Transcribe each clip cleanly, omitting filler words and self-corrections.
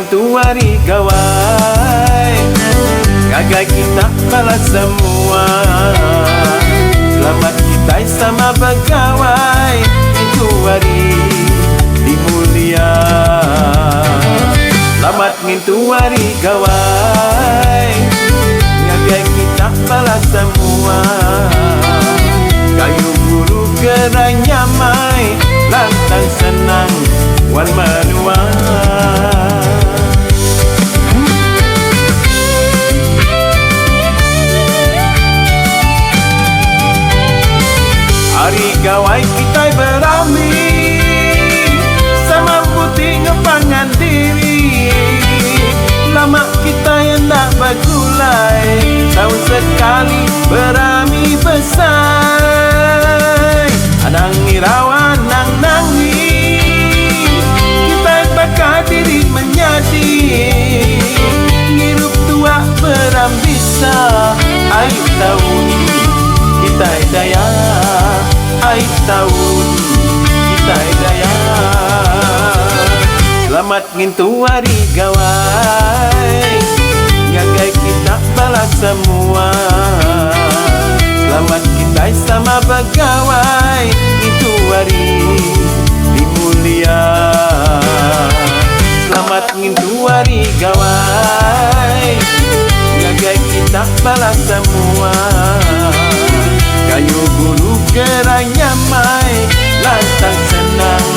ngintu hari gawai, gagal kita balas semua. Selamat kita sama pegawai, itu hari di mulia. Selamat ngintu hari gawai, gagal kita balas semua. Kayu guru gerai nyamai, lantang senang wan menua. Hari gawai kita berami, sama putih ngepangan diri. Lama kita yang tak bergulai, tahun sekali berami besar. Anang irawan nang nangi, kita bakal diri menjadi. Ngirup tua berambisa, air tahun kita daya. Air tahun kita daya. Selamat ngintu hari gawai, gagal kita balas semua. Selamat kita sama pegawai, itu hari di mulia. Selamat ngintu hari gawai, gagal kita balas semua. Kayu guru gerai nyamai, lantang senang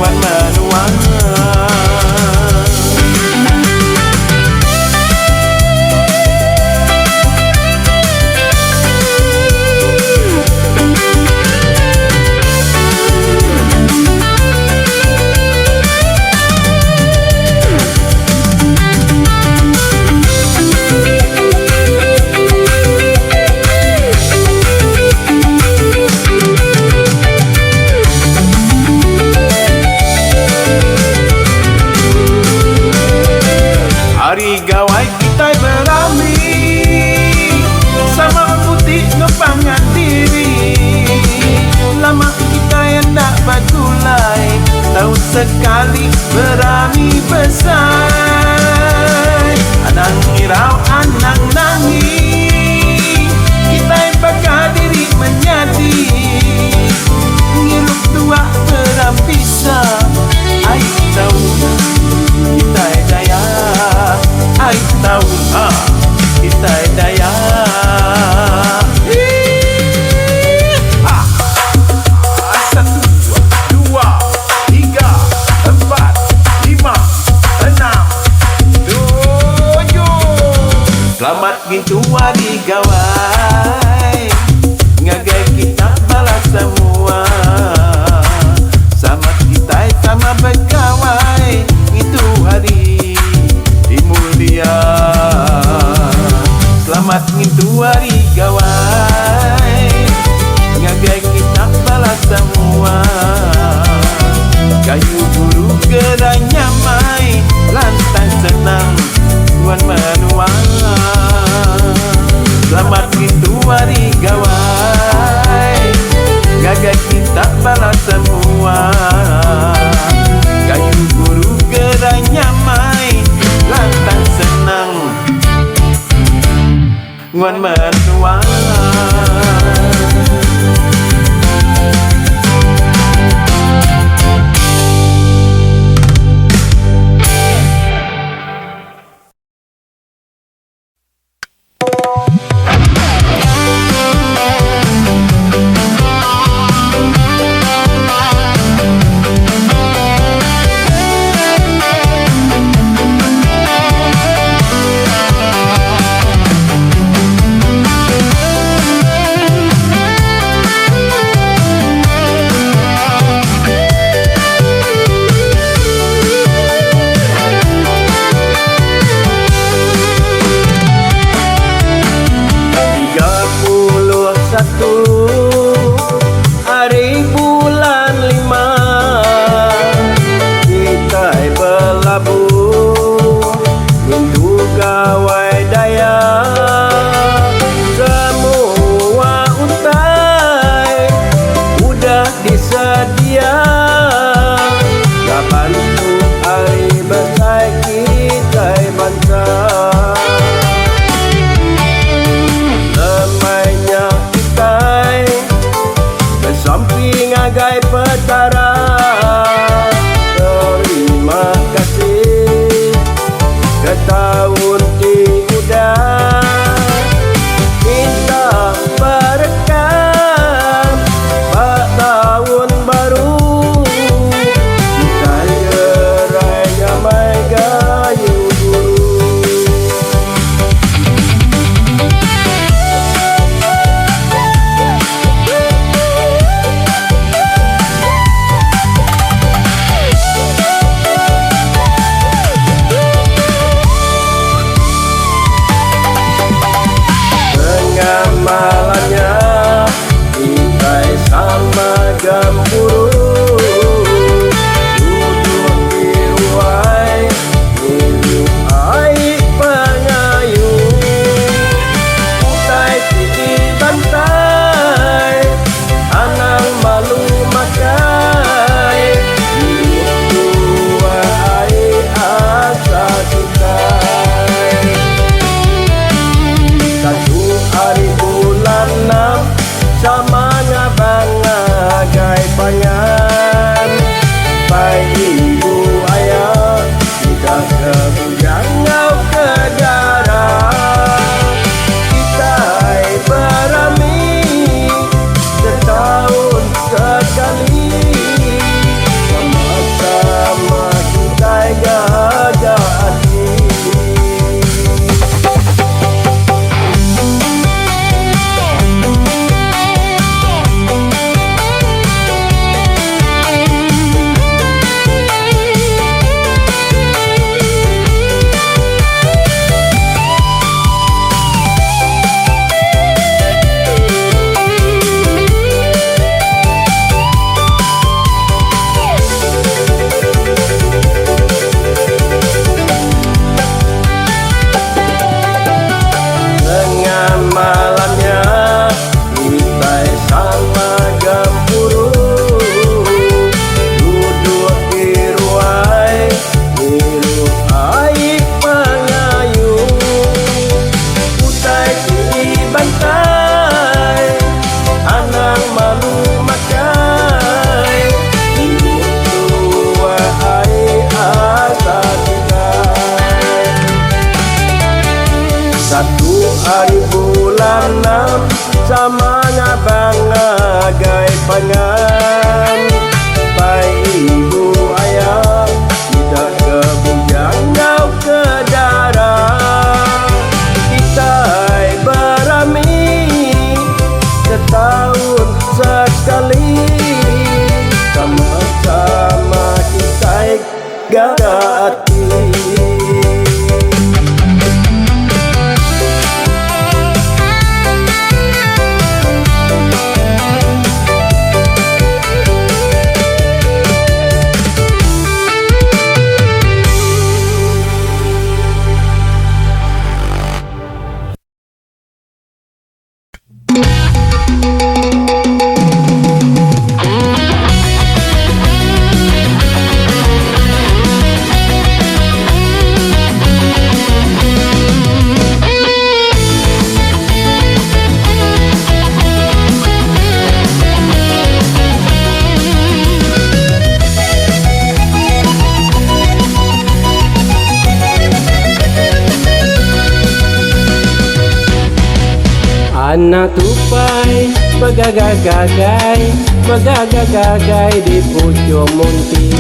wan menua. Hari gawai kita berami, sama putih ngepangan diri. Lama kita yang tak bergulai, tahun sekali berami besar. Anang irau anang nangi, kita yang bakal diri menjadi. Ngirup tua berambisa, air tahun kita daya. Air tahun kita daya. Satu, dua, tiga, empat, lima, enam, tujuh. Selamat ngintu hari gawai, gagal kita balas semua. Selamat kita sama pegawai, itu hari di mulia. Selamat ngintu hari gawai, gagal kita balas semua. Kayu guru gerai nyamai, lantang senang wan menua. Selamat ngintu hari gawai, gagal kita balas semua. Kayu guru gerai nyamai, lantang senang wan menua. setahun diudah kita berekam bak tahun baru kita yerai jamai gayu malamnya kita sama gempuru duduk di ruai minum air pengayun utai di pantai anang malu makai minum dua air asa kita satu hari bulan 6 samanya bangagai pangan baik ibu ayah tidak kebujang ngau ke darah kita berami setahun sekali sama-sama kita jaga hati. Malamnya kita sama gempuru duduk di ruai minum air pengayun utai di bantai anang malu makai minum dua air asa kita satu hari bulan 6 samanya bangagai pangan baik ibu ayah tidak kebujang ngau ke darah kita berami setahun sekali sama-sama kita jaga hati. Anak tupai begagagagai di pucuk munti.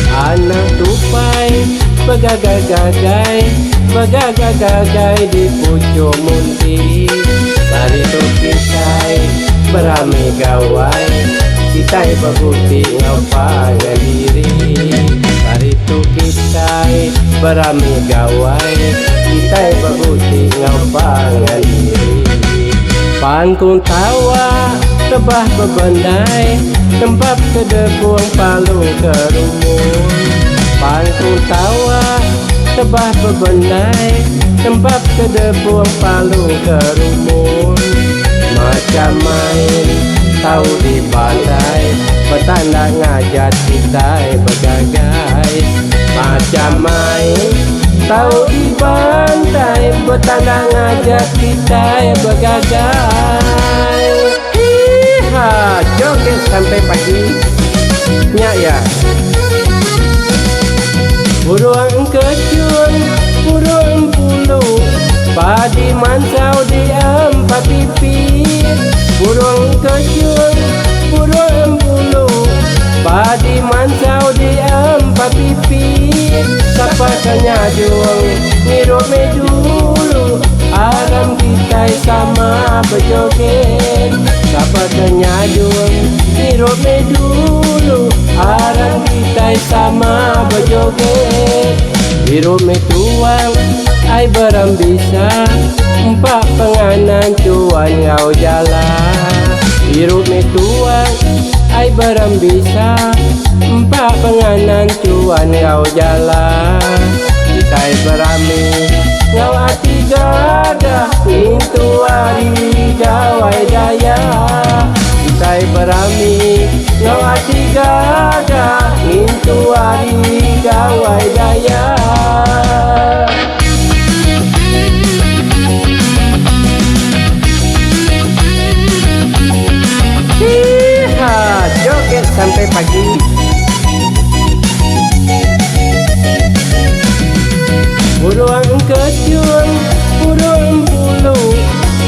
Anak tupai begagagagai di pucuk munti. Hari tu kita beramai gawai, kita berbukti ngapain diri. Hari tu kita beramai gawai, kita berbukti ngapain diri. Pangkung tawa tebah bebendai tempat kedebuang palu ke rumun. Pangkung tawa tebah bebendai tempat kedebuang palu ke rumun. Macam main tahu di pantai petanda ngajak kita bergagai. Macam main tahu di pantai petanda ngajak kita bergagai. Iha, joget sampai pagi nyak ya. Buruan kecun mansau di empat pipit, burung kecil, burung bulu. Padi mansau di empat pipit, sapakanya juang ngirup dulu. Alam kita sama berjoget, sapakanya juang ngirup dulu. Alam kita sama berjoget. Hirup tuang ai berambisa, empat penganan cuan ngau jalan. Hirup tuang ai berambisa, empat penganan cuan ngau jalan. Kita berami ngau hati gagah, pintu hari gawai daya. Kita berami ngau hati gagah, pintu hari gawai daya. Joget sampai pagi. Burung kecil, burung bulu.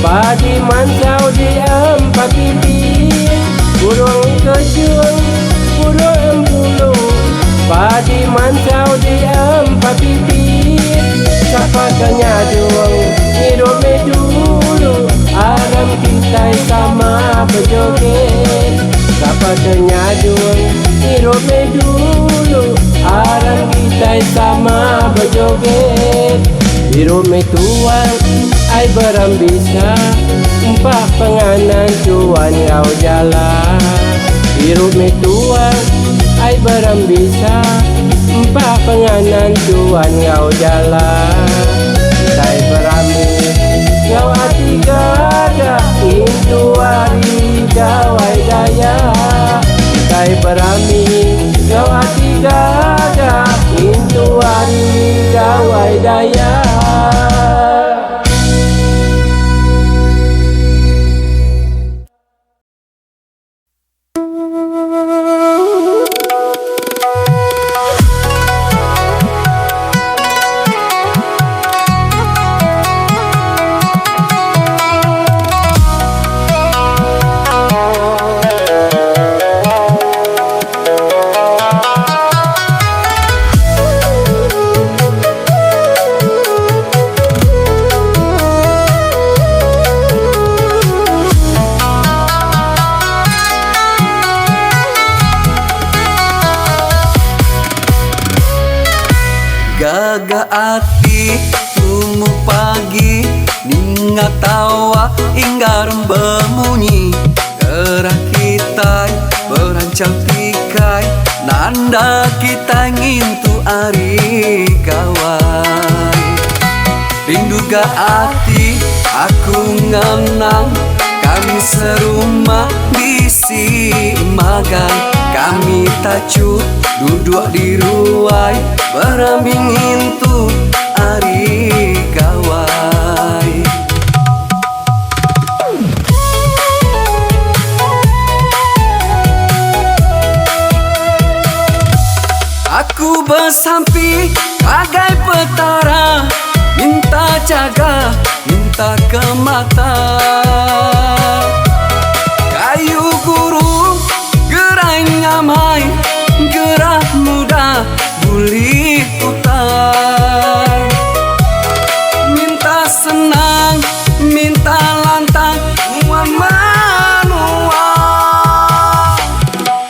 Padi mansau di empat pipit, burung kecil, burung bulu. Padi mansau di empat pipit, sapakanya juang hidup dulu. Alam kita sama berjoget, sapakanya juang hidup dulu. Alam kita sama berjoget. Hidup tuang ai berambisa, empat penganan cuan ngau jalan. Hidup tuang ai berambisa, empat penganan cuan ngau jalan. Kita berami ngau hati gagah, pintu hari gawai daya. Kita berami ngau hati gagah, pintu hari gawai daya. Gagah hati tumu pagi, ninga tawa inggar bemunyi. Gerah kita berancang pikai, nanda kita ngintu ari kawai. Rindu ga hati aku ngenang, kami serumah bisi magang. Kami tacu duduk di ruai, berambing intu ari kawai. Aku bersampi bagai petara, minta jaga, minta ke mata. Kayu guru gerai nyamai, gerah muda buli utai. Minta senang, minta lantang, muan manua.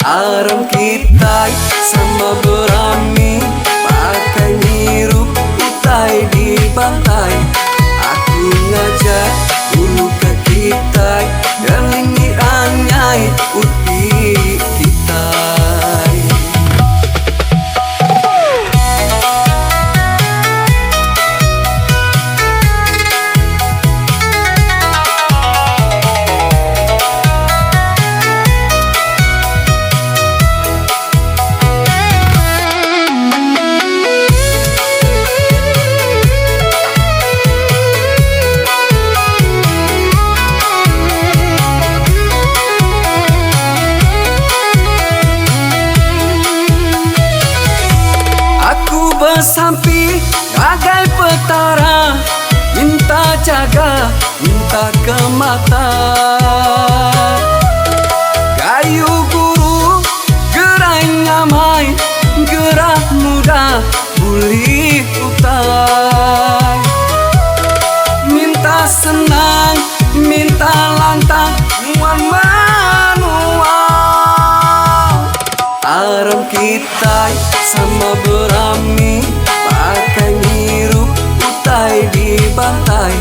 Aram kita sama berami, pakai nirup utai di pantai. Aku ngajak bulu ke kita, gelingi anyai uti kita. muka minta ke mata. Kayu guru gerai nyamai, gerah muda bulih utai. Minta senang, minta lantang, muan manual. Aram kita sama berami, pakai ngirup utai di bantai.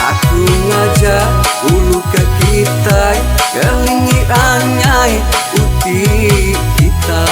Aku ngajak ulu ke kita, kelingi anyai uti kita.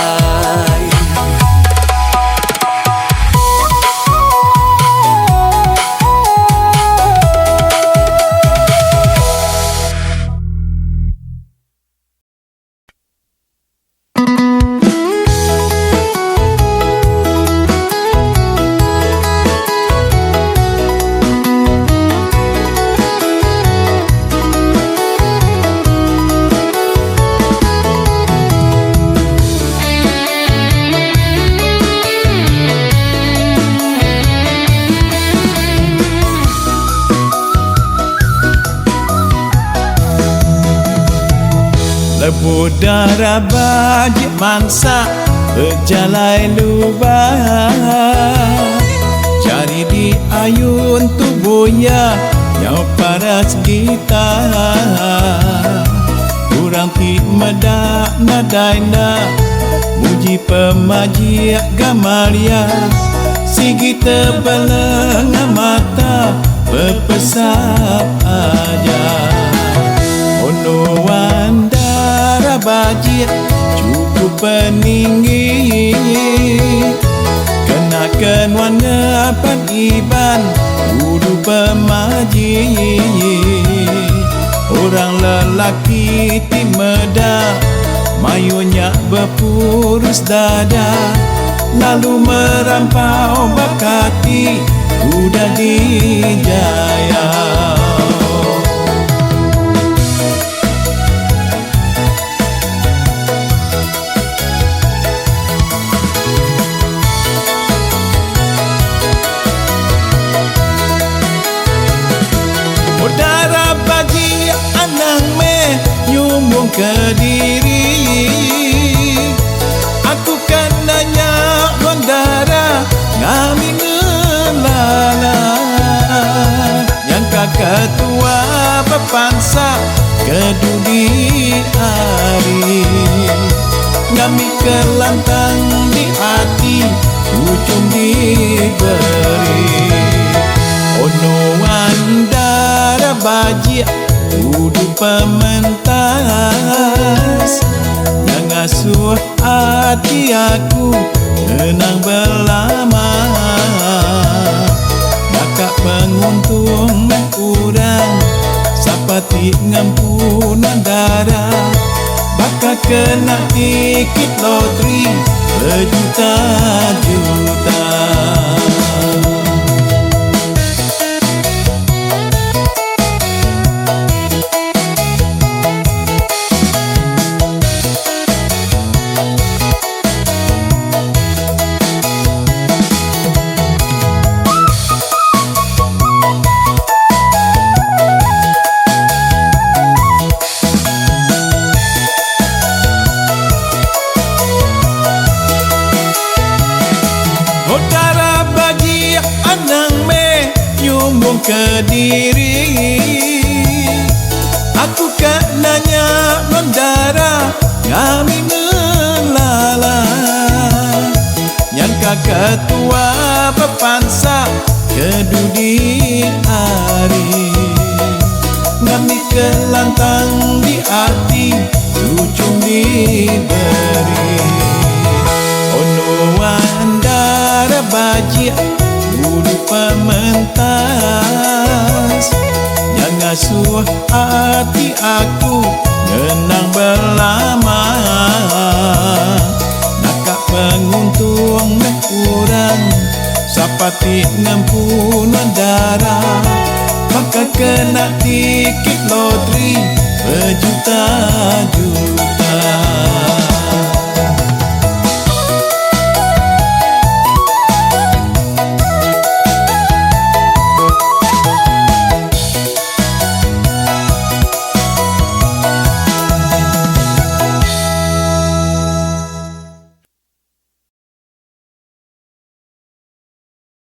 Budara bajik mangsa berjalai lubang, cari di ayun tubuhnya yang paras kita. Kurang ti medak nadaina muji pemaji Gamalia, sigi terbeleng mata berpesap aja. Ono wandara bajik cukup peninggi, kenakan warna paniban kudu pemaji. Orang lelaki ti meda mayunya berpurus dada, lalu merampau bakati udah dijaya. Udara bagi anang me nyumbung ke diri. Aku kan nanya gondara ngami ngelala, yang kakak tua berpansa kedudi hari. Ngami kelantang di hati ujung diberi. Ono wandara bajik kudu pementas, yang asuh hati aku tenang berlama. Bakak penguntung meh kurang sapati ngampunan darah. Bakak kena tiket loteri berjuta-juta. Udara bagi anang me nyumbung ke diri. Aku kan nanya gondara ngami ngelala, yang kakak tua berpansa kedudi hari. Ngami kelantang di hati ujung diberi. Ono wandara bajik kudu pementas, yang asuh hati aku ngenang berlama. Nakak penguntung meh kurang sapati ngampunan darah. Maka kena tiket loteri berjuta-juta.